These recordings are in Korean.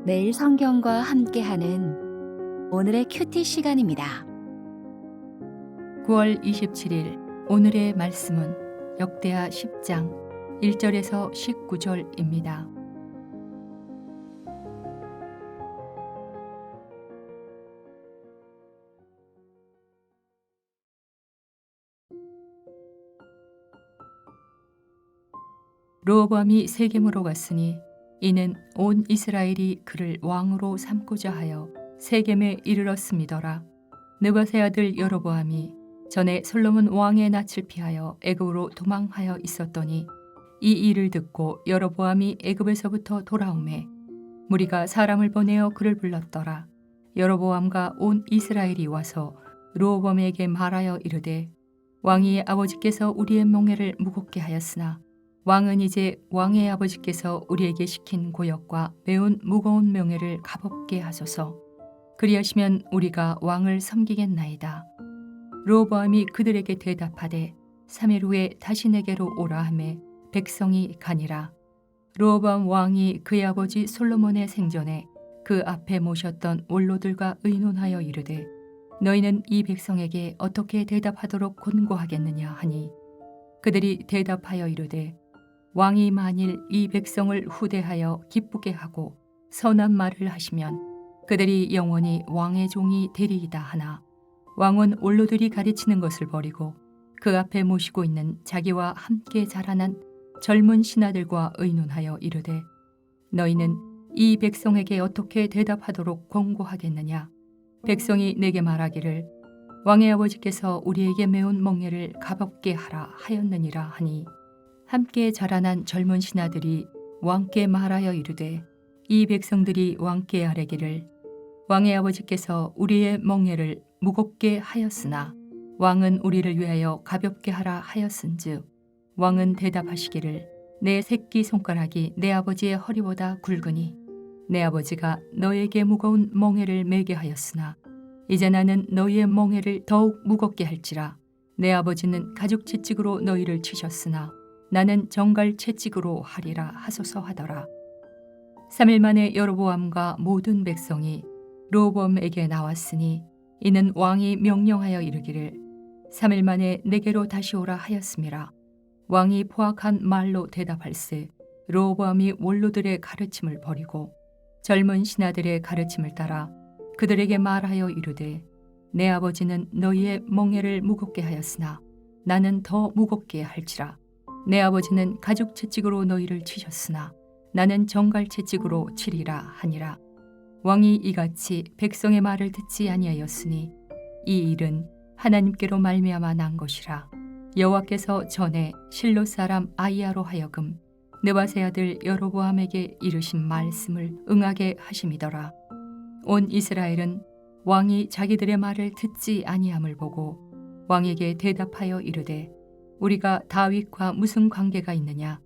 매일 성경과 함께하는 오늘의 큐티 시간입니다. 9월 27일 오늘의 말씀은 역대하 10장 1절에서 19절입니다. 르호보암이 세겜으로 갔으니 이는 온 이스라엘이 그를 왕으로 삼고자 하여 세겜에 이르렀음이더라. 느밧의 아들 여로보암이 전에 솔로몬 왕의 낯을 피하여 애굽으로 도망하여 있었더니 이 일을 듣고 여로보암이 애굽에서부터 돌아오매 무리가 사람을 보내어 그를 불렀더라. 여로보암과 온 이스라엘이 와서 르호보암에게 말하여 이르되 왕이 아버지께서 우리의 멍에를 무겁게 하였으나 왕은 이제 왕의 아버지께서 우리에게 시킨 고역과 매운 무거운 명예를 가볍게 하소서. 그리하시면 우리가 왕을 섬기겠나이다. 르호보암이 그들에게 대답하되 3일 후에 다시 내게로 오라 하매 백성이 가니라. 르호보암 왕이 그의 아버지 솔로몬의 생전에 그 앞에 모셨던 원로들과 의논하여 이르되 너희는 이 백성에게 어떻게 대답하도록 권고하겠느냐 하니 그들이 대답하여 이르되 왕이 만일 이 백성을 후대하여 기쁘게 하고 선한 말을 하시면 그들이 영원히 왕의 종이 되리이다 하나 왕은 원로들이 가르치는 것을 버리고 그 앞에 모시고 있는 자기와 함께 자라난 젊은 신하들과 의논하여 이르되 너희는 이 백성에게 어떻게 대답하도록 권고하겠느냐. 백성이 내게 말하기를 왕의 아버지께서 우리에게 매운 멍에를 가볍게 하라 하였느니라 하니 함께 자라난 젊은 신하들이 왕께 말하여 이르되 이 백성들이 왕께 아뢰기를 왕의 아버지께서 우리의 멍에를 무겁게 하였으나 왕은 우리를 위하여 가볍게 하라 하였은즉 왕은 대답하시기를 내 새끼 손가락이 내 아버지의 허리보다 굵으니 내 아버지가 너에게 무거운 멍에를 매게 하였으나 이제 나는 너희의 멍에를 더욱 무겁게 할지라. 내 아버지는 가죽 채찍으로 너희를 치셨으나 나는 정갈 채찍으로 하리라 하소서 하더라. 3일 만에 여로보암과 모든 백성이 르호보암에게 나왔으니 이는 왕이 명령하여 이르기를 3일 만에 내게로 다시 오라 하였음이라. 왕이 포악한 말로 대답할세 르호보암이 원로들의 가르침을 버리고 젊은 신하들의 가르침을 따라 그들에게 말하여 이르되 내 아버지는 너희의 멍에를 무겁게 하였으나 나는 더 무겁게 할지라. 내 아버지는 가죽 채찍으로 너희를 치셨으나 나는 정갈 채찍으로 치리라 하니라. 왕이 이같이 백성의 말을 듣지 아니하였으니 이 일은 하나님께로 말미암아 난 것이라. 여호와께서 전에 실로 사람 아히야로 하여금 느밧의 아들 여로보암에게 이르신 말씀을 응하게 하심이더라. 온 이스라엘은 왕이 자기들의 말을 듣지 아니함을 보고 왕에게 대답하여 이르되 우리가 다윗과 무슨 관계가 있느냐.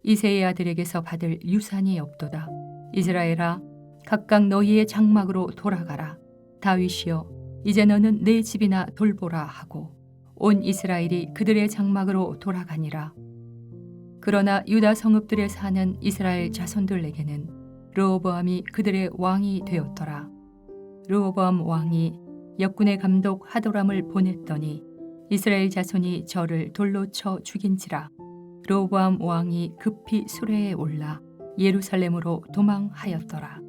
이새의 아들에게서 받을 유산이 없도다. 이스라엘아 각각 너희의 장막으로 돌아가라. 다윗이여 이제 너는 내 집이나 돌보라 하고 온 이스라엘이 그들의 장막으로 돌아가니라. 그러나 유다 성읍들에 사는 이스라엘 자손들에게는 르호보암이 그들의 왕이 되었더라. 르호보암 왕이 역군의 감독 하도람을 보냈더니 이스라엘 자손이 저를 돌로 쳐 죽인지라. 르호보암 왕이 급히 수레에 올라 예루살렘으로 도망하였더라.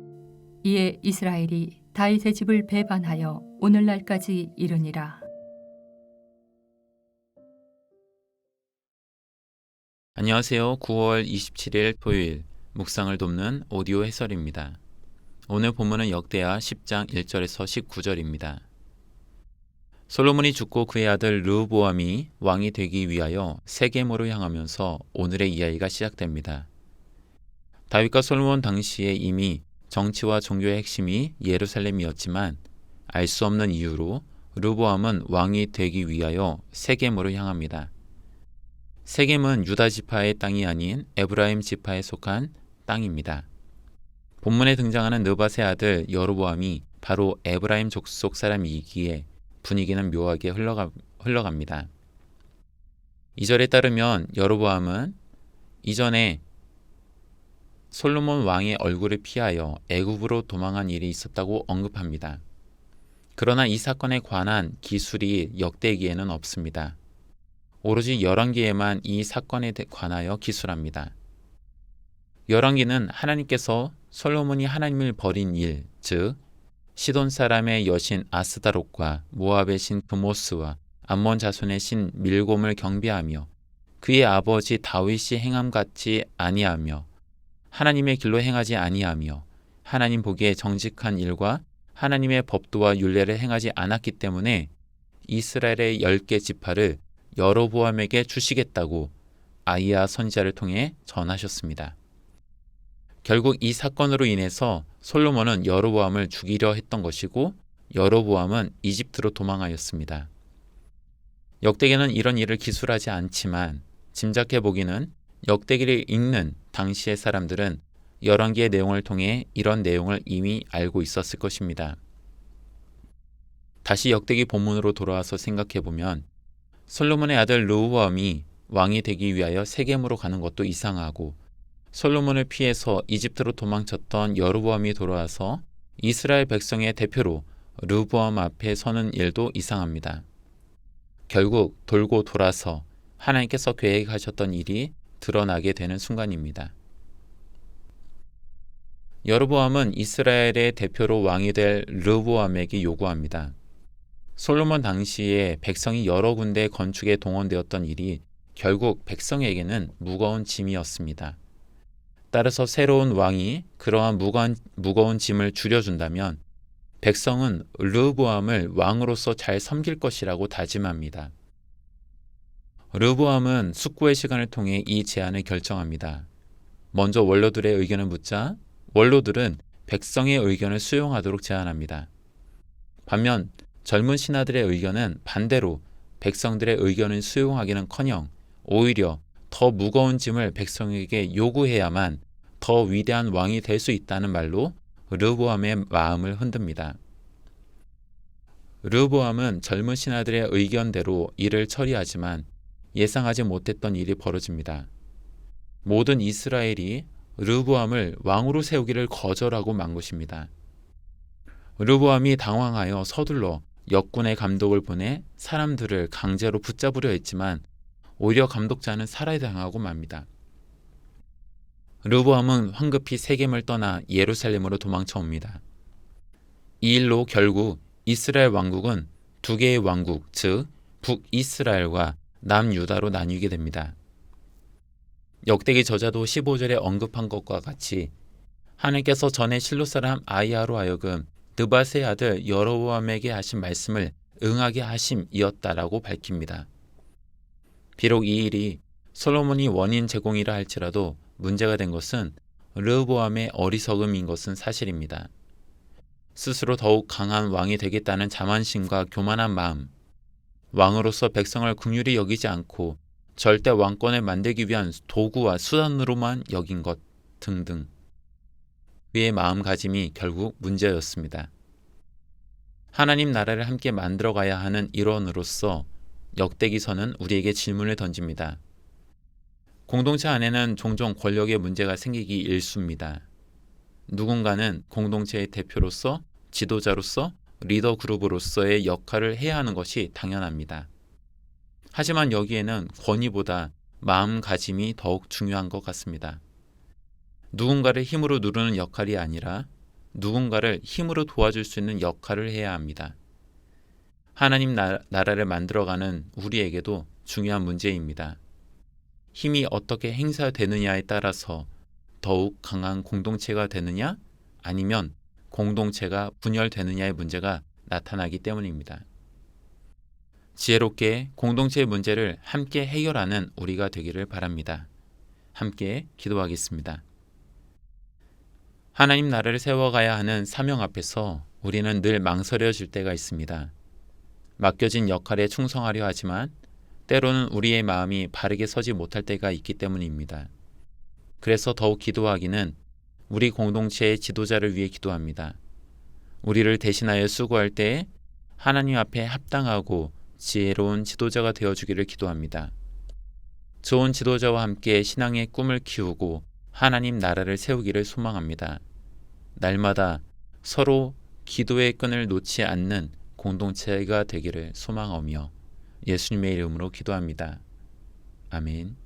이에 이스라엘이 다윗의 집을 배반하여 오늘날까지 이르니라. 안녕하세요. 9월 27일 토요일 묵상을 돕는 오디오 해설입니다. 오늘 본문은 역대하 10장 1절에서 19절입니다. 솔로몬이 죽고 그의 아들 르호보암이 왕이 되기 위하여 세겜으로 향하면서 오늘의 이야기가 시작됩니다. 다윗과 솔로몬 당시에 이미 정치와 종교의 핵심이 예루살렘이었지만 알 수 없는 이유로 르호보암은 왕이 되기 위하여 세겜으로 향합니다. 세겜은 유다 지파의 땅이 아닌 에브라임 지파에 속한 땅입니다. 본문에 등장하는 느밧의 아들 여로보암이 바로 에브라임 족속 사람이기에 분위기는 묘하게 흘러갑니다. 2절에 따르면 여로보암은 이전에 솔로몬 왕의 얼굴을 피하여 애굽으로 도망한 일이 있었다고 언급합니다. 그러나 이 사건에 관한 기술이 역대기에는 없습니다. 오로지 열왕기에만 이 사건에 관하여 기술합니다. 열왕기는 하나님께서 솔로몬이 하나님을 버린 일, 즉 시돈 사람의 여신 아스다롯과 모압의 신 그모스와 암몬 자손의 신 밀곰을 경배하며 그의 아버지 다윗이 행함같이 아니하며 하나님의 길로 행하지 아니하며 하나님 보기에 정직한 일과 하나님의 법도와 율례를 행하지 않았기 때문에 이스라엘의 10개 지파를 여로보암에게 주시겠다고 아히야 선지자를 통해 전하셨습니다. 결국 이 사건으로 인해서 솔로몬은 여로보암을 죽이려 했던 것이고 여로보암은 이집트로 도망하였습니다. 역대기는 이런 일을 기술하지 않지만 짐작해 보기는 역대기를 읽는 당시의 사람들은 열왕기의 내용을 통해 이런 내용을 이미 알고 있었을 것입니다. 다시 역대기 본문으로 돌아와서 생각해 보면 솔로몬의 아들 르호보암이 왕이 되기 위하여 세겜으로 가는 것도 이상하고 솔로몬을 피해서 이집트로 도망쳤던 여로보암이 돌아와서 이스라엘 백성의 대표로 르호보암 앞에 서는 일도 이상합니다. 결국 돌고 돌아서 하나님께서 계획하셨던 일이 드러나게 되는 순간입니다. 여로보암은 이스라엘의 대표로 왕이 될 르호보암에게 요구합니다. 솔로몬 당시에 백성이 여러 군데 건축에 동원되었던 일이 결국 백성에게는 무거운 짐이었습니다. 따라서 새로운 왕이 그러한 무거운 짐을 줄여준다면 백성은 르호보암을 왕으로서 잘 섬길 것이라고 다짐합니다. 르호보암은 숙고의 시간을 통해 이 제안을 결정합니다. 먼저 원로들의 의견을 묻자 원로들은 백성의 의견을 수용하도록 제안합니다. 반면 젊은 신하들의 의견은 반대로 백성들의 의견을 수용하기는커녕 오히려 더 무거운 짐을 백성에게 요구해야만 더 위대한 왕이 될 수 있다는 말로 르호보암의 마음을 흔듭니다. 르호보암은 젊은 신하들의 의견대로 일을 처리하지만 예상하지 못했던 일이 벌어집니다. 모든 이스라엘이 르호보암을 왕으로 세우기를 거절하고 만 것입니다. 르호보암이 당황하여 서둘러 역군의 감독을 보내 사람들을 강제로 붙잡으려 했지만 오히려 감독자는 살해당하고 맙니다. 르호보암은 황급히 세겜을 떠나 예루살렘으로 도망쳐 옵니다. 이 일로 결국 이스라엘 왕국은 두 개의 왕국, 즉 북이스라엘과 남유다로 나뉘게 됩니다. 역대기 저자도 15절에 언급한 것과 같이 하나님께서 전에 실로 사람 아히야로 하여금 느밧의 아들 여로보암에게 하신 말씀을 응하게 하심이었다라고 밝힙니다. 비록 이 일이 솔로몬이 원인 제공이라 할지라도 문제가 된 것은 르호보암의 어리석음인 것은 사실입니다. 스스로 더욱 강한 왕이 되겠다는 자만심과 교만한 마음, 왕으로서 백성을 긍휼히 여기지 않고 절대 왕권을 만들기 위한 도구와 수단으로만 여긴 것 등등 그의 마음가짐이 결국 문제였습니다. 하나님 나라를 함께 만들어가야 하는 일원으로서 역대기서는 우리에게 질문을 던집니다. 공동체 안에는 종종 권력의 문제가 생기기 일쑤입니다. 누군가는 공동체의 대표로서, 지도자로서, 리더 그룹으로서의 역할을 해야 하는 것이 당연합니다. 하지만 여기에는 권위보다 마음가짐이 더욱 중요한 것 같습니다. 누군가를 힘으로 누르는 역할이 아니라 누군가를 힘으로 도와줄 수 있는 역할을 해야 합니다. 하나님 나라를 만들어가는 우리에게도 중요한 문제입니다. 힘이 어떻게 행사되느냐에 따라서 더욱 강한 공동체가 되느냐 아니면 공동체가 분열되느냐의 문제가 나타나기 때문입니다. 지혜롭게 공동체의 문제를 함께 해결하는 우리가 되기를 바랍니다. 함께 기도하겠습니다. 하나님 나라를 세워가야 하는 사명 앞에서 우리는 늘 망설여질 때가 있습니다. 맡겨진 역할에 충성하려 하지만 때로는 우리의 마음이 바르게 서지 못할 때가 있기 때문입니다. 그래서 더욱 기도하기는 우리 공동체의 지도자를 위해 기도합니다. 우리를 대신하여 수고할 때에 하나님 앞에 합당하고 지혜로운 지도자가 되어주기를 기도합니다. 좋은 지도자와 함께 신앙의 꿈을 키우고 하나님 나라를 세우기를 소망합니다. 날마다 서로 기도의 끈을 놓지 않는 공동체가 되기를 소망하며 예수님의 이름으로 기도합니다. 아멘.